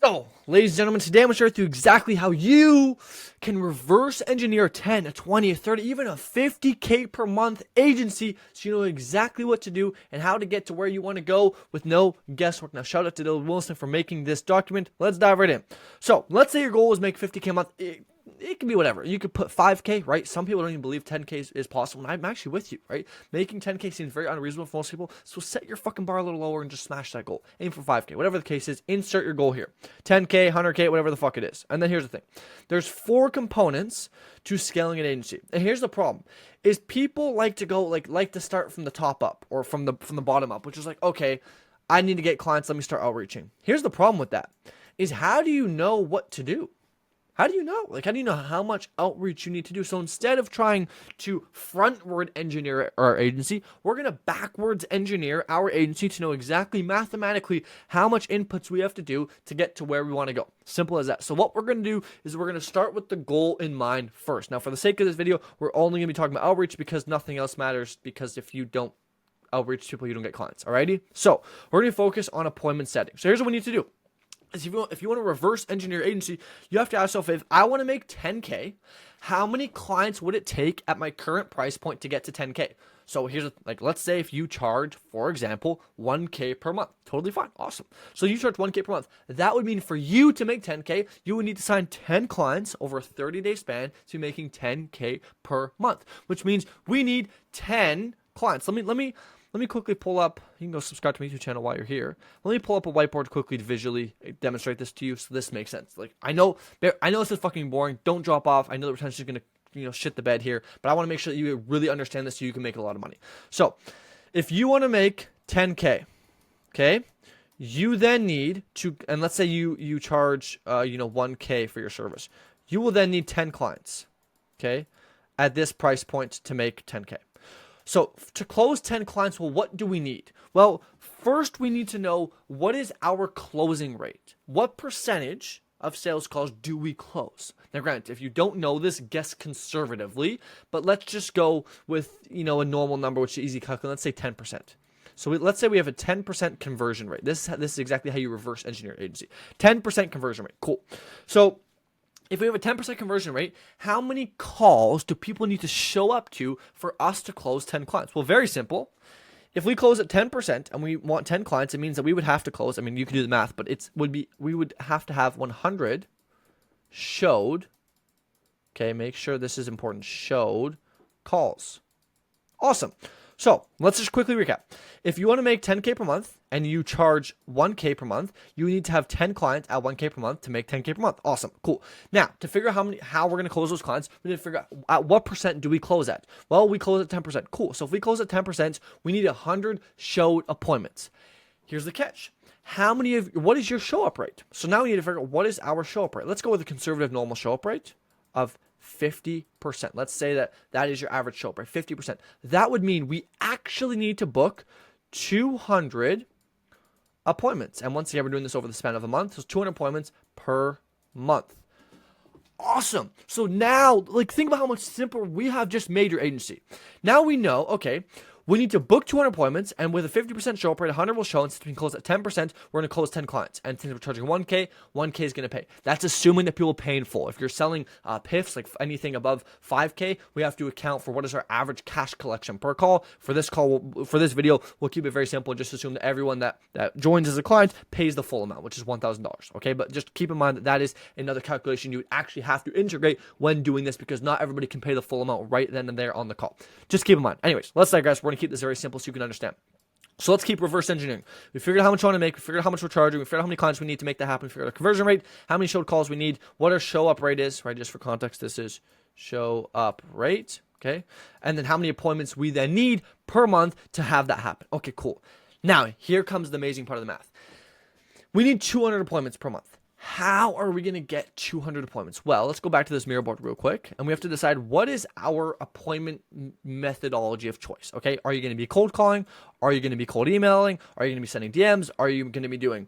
So, ladies and gentlemen, today I'm going to share with you exactly how you can reverse engineer a 10, a 20, a 30, even a 50K per month agency so you know exactly what to do and how to get to where you want to go with no guesswork. Now, shout out to Dylan Wilson for making this document. Let's dive right in. So, let's say your goal is make 50K a month. It can be whatever. You could put 5K, right? Some people don't even believe 10K is possible, and I'm actually with you, right? Making 10K seems very unreasonable for most people, so set your fucking bar a little lower and just smash that goal. Aim for 5K. Whatever the case is, insert your goal here. 10K, 100K, whatever the fuck it is. And then here's the thing. There's 4 components to scaling an agency. And here's the problem. Is people like to go, like to start from the top up or from the bottom up, which is like, okay, I need to get clients, let me start outreaching. Here's the problem with that. Is how do you know what to do? How do you know? How do you know how much outreach you need to do? So instead of trying to frontward engineer our agency, we're going to backwards engineer our agency to know exactly mathematically how much inputs we have to do to get to where we want to go. Simple as that. So what we're going to do is we're going to start with the goal in mind first. Now, for the sake of this video, we're only going to be talking about outreach because nothing else matters, because if you don't outreach people, you don't get clients. Alrighty? So we're going to focus on appointment setting. So here's what we need to do. If you want to reverse engineer your agency, you have to ask yourself, if I want to make 10K, how many clients would it take at my current price point to get to 10K? So here's let's say if you charge, for example, 1K per month. Totally fine. Awesome. So you charge 1K per month. That would mean for you to make 10K, you would need to sign 10 clients over a 30-day span to making 10K per month, which means we need 10 clients. Let me quickly pull up. You can go subscribe to my YouTube channel while you're here. Let me pull up a whiteboard quickly to visually demonstrate this to you, so this makes sense. I know this is fucking boring. Don't drop off. I know the retention is gonna shit the bed here, but I want to make sure that you really understand this so you can make a lot of money. So, if you want to make 10K, okay, you then need to, and let's say you charge 1K for your service. You will then need 10 clients, okay, at this price point to make 10K. So to close 10 clients, well, what do we need? Well, first we need to know, what is our closing rate? What percentage of sales calls do we close? Now, granted, if you don't know this, guess conservatively, but let's just go with, a normal number, which is easy to calculate. Let's say 10%. So let's say we have a 10% conversion rate. This is exactly how you reverse engineer agency. 10% conversion rate. Cool. So if we have a 10% conversion rate, how many calls do people need to show up to for us to close 10 clients? Well, very simple. If we close at 10% and we want 10 clients, it means that we would have to close. I mean, you can do the math, but we would have to have 100 showed. Okay, make sure this is important. Showed calls. Awesome. So let's just quickly recap. If you want to make 10K per month and you charge 1K per month, you need to have 10 clients at 1K per month to make 10K per month. Awesome. Cool. Now, to figure out how we're going to close those clients, we need to figure out at what percent do we close at? Well, we close at 10%. Cool. So if we close at 10%, we need 100 showed appointments. Here's the catch. What is your show up rate? So now we need to figure out, what is our show up rate? Let's go with a conservative normal show up rate of 50%. Let's say that is your average show up rate, 50%. That would mean we actually need to book 200 appointments. And once again, we're doing this over the span of a month. So 200 appointments per month. Awesome. So now, think about how much simpler we have just made your agency. Now we know, okay, we need to book 200 appointments, and with a 50% show up rate, 100 will show, and since we can close at 10%, we're going to close 10 clients. And since we're charging 1K, 1K is going to pay. That's assuming that people are paying full. If you're selling PIFs, like anything above 5K, we have to account for what is our average cash collection per call. For this video, we'll keep it very simple and just assume that everyone that joins as a client pays the full amount, which is $1,000. Okay, but just keep in mind that is another calculation you would actually have to integrate when doing this, because not everybody can pay the full amount right then and there on the call. Just keep in mind. Anyways, let's digress. We're going to keep this very simple so you can understand. So let's keep reverse engineering. We figured out how much we want to make. We figured out how much we're charging. We figured out how many clients we need to make that happen. We figured out our conversion rate, how many showed calls we need, what our show up rate is, right? Just for context, this is show up rate, okay? And then how many appointments we then need per month to have that happen. Okay, cool. Now, here comes the amazing part of the math. We need 200 appointments per month. How are we going to get 200 appointments? Well, let's go back to this mirror board real quick, and we have to decide, what is our appointment methodology of choice, okay? Are you going to be cold calling? Are you going to be cold emailing? Are you going to be sending DMs? Are you going to be doing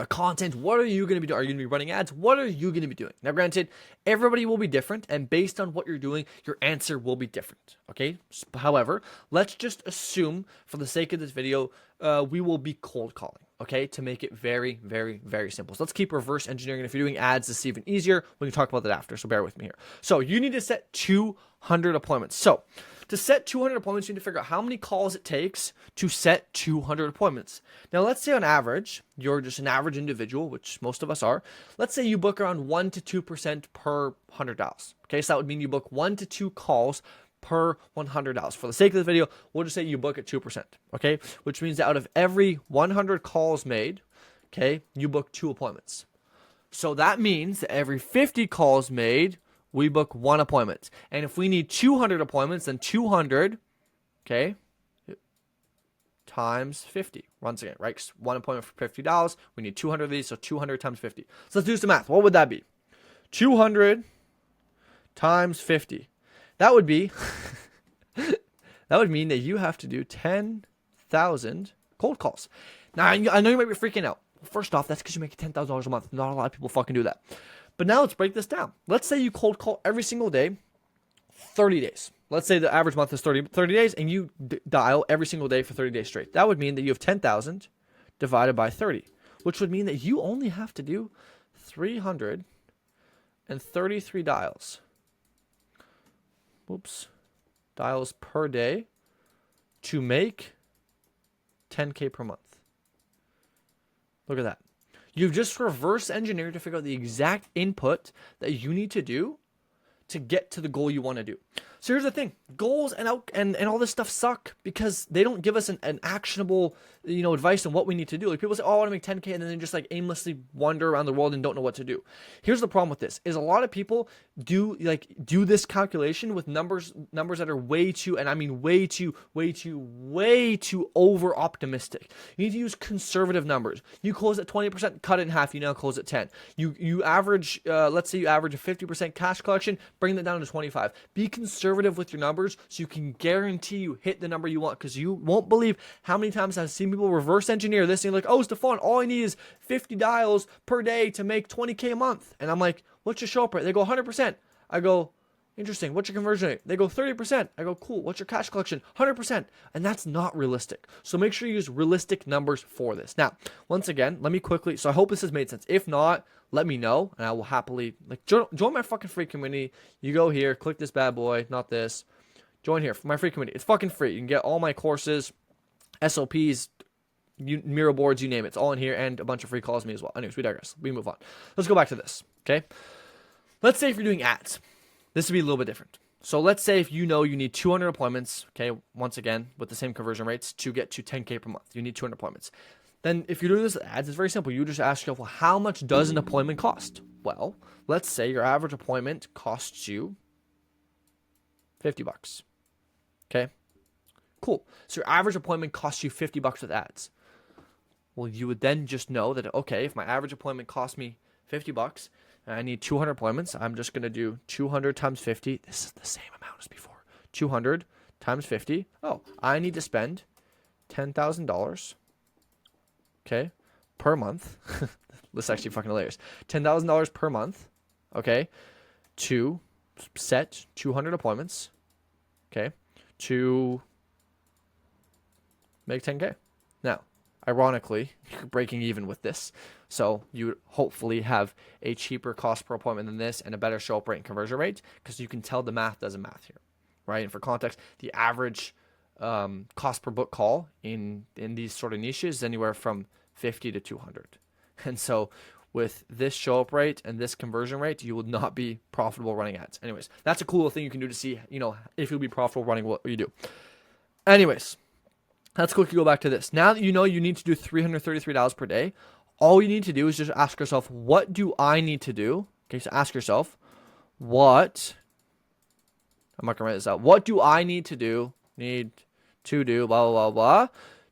content. What are you going to be doing? Are you going to be running ads? What are you going to be doing? Now, granted, everybody will be different, and based on what you're doing, your answer will be different. Okay. However, let's just assume, for the sake of this video, we will be cold calling. Okay, to make it very, very, very simple. So let's keep reverse engineering. And if you're doing ads, this is even easier. We can talk about that after. So bear with me here. So you need to set 200 appointments. So to set 200 appointments, you need to figure out how many calls it takes to set 200 appointments. Now, let's say on average, you're just an average individual, which most of us are. Let's say you book around 1 to 2% per $100. Okay, so that would mean you book 1 to 2 calls per $100. For the sake of the video, we'll just say you book at 2%, okay? Which means that out of every 100 calls made, okay, you book 2 appointments. So that means that every 50 calls made, we book 1 appointment. And if we need 200 appointments, then 200, okay, times 50. Once again, right? 1 appointment for $50. We need 200 of these, so 200 times 50. So let's do some math. What would that be? 200 times 50. That would be, that would mean that you have to do 10,000 cold calls. Now, I know you might be freaking out. First off, that's because you make $10,000 a month. Not a lot of people fucking do that. But now let's break this down. Let's say you cold call every single day, 30 days. Let's say the average month is 30 days, and you dial every single day for 30 days straight. That would mean that you have 10,000 divided by 30, which would mean that you only have to do 333 dials. Dials per day to make 10K per month. Look at that. You've just reverse engineered to figure out the exact input that you need to do to get to the goal you want to do. So here's the thing. Goals and all this stuff suck because they don't give us an actionable, advice on what we need to do. Like people say, oh, I want to make 10K, and then they just like aimlessly wander around the world and don't know what to do. Here's the problem with this is a lot of people do this calculation with numbers that are way too, and I mean way too over optimistic. You need to use conservative numbers. You close at 20%, cut it in half, you now close at 10. You average, let's say you average a 50% cash collection, bring that down to 25. Be conservative with your numbers so you can guarantee you hit the number you want, because you won't believe how many times I've seen people reverse engineer this and like, oh, Stefan, all I need is 50 dials per day to make 20K a month. And I'm like, what's your show up rate? They go 100%. I go, interesting. What's your conversion rate? They go 30%. I go, cool. What's your cash collection? 100%. And that's not realistic. So make sure you use realistic numbers for this. Now, once again, let me quickly, so I hope this has made sense. If not, let me know, and I will happily, join my fucking free community. You go here, click this bad boy, not this. Join here for my free community. It's fucking free. You can get all my courses, SOPs, Miro boards, you name it. It's all in here, and a bunch of free calls to me as well. Anyways, we digress. We move on. Let's go back to this, okay? Let's say if you're doing ads, this would be a little bit different. So let's say if you need 200 appointments, okay, once again, with the same conversion rates to get to 10K per month. You need 200 appointments. Then if you're doing this ads, it's very simple. You just ask yourself, well, how much does an appointment cost? Well, let's say your average appointment costs you $50. Okay, cool. So your average appointment costs you $50 with ads. Well, you would then just know that, okay, if my average appointment costs me $50 and I need 200 appointments, I'm just going to do 200 times 50. This is the same amount as before. 200 times 50. Oh, I need to spend $10,000. Okay, per month. This is actually fucking hilarious. $10,000 per month, okay, to set 200 appointments, okay, to make 10K. Now, ironically, you're breaking even with this, so you would hopefully have a cheaper cost per appointment than this and a better show-up rate and conversion rate, because you can tell the math doesn't math here, right? And for context, the average cost per book call in these sort of niches is anywhere from 50 to 200. And so with this show up rate and this conversion rate, you will not be profitable running ads. Anyways, that's a cool thing you can do to see, if you'll be profitable running what you do. Anyways, let's quickly go back to this. Now that you know you need to do $333 per day, all you need to do is just ask yourself, what do I need to do? Okay, so ask yourself, I'm not going to write this out. What do I need to do, blah, blah, blah, blah,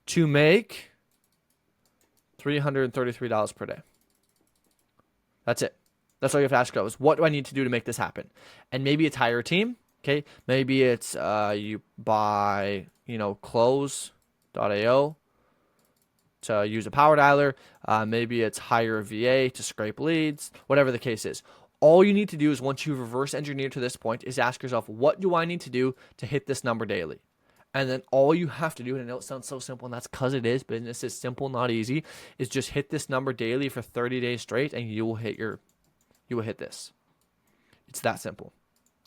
to make $333 per day? That's it. That's all you have to ask yourself is, what do I need to do to make this happen? And maybe it's hire a team. Okay. Maybe it's you buy, clothes.io. to use a power dialer. Maybe it's hire a VA to scrape leads, whatever the case is. All you need to do is, once you reverse engineer to this point, is ask yourself, what do I need to do to hit this number daily? And then all you have to do, and I know it sounds so simple, and that's because it is, business is simple, not easy, is just hit this number daily for 30 days straight, and you will hit this. It's that simple.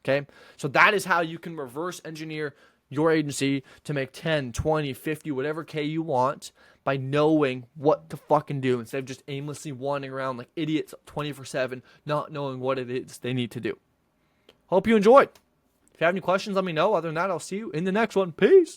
Okay? So that is how you can reverse engineer your agency to make 10, 20, 50, whatever K you want, by knowing what to fucking do instead of just aimlessly wandering around like idiots 24/7, not knowing what it is they need to do. Hope you enjoyed. If you have any questions, let me know. Other than that, I'll see you in the next one. Peace.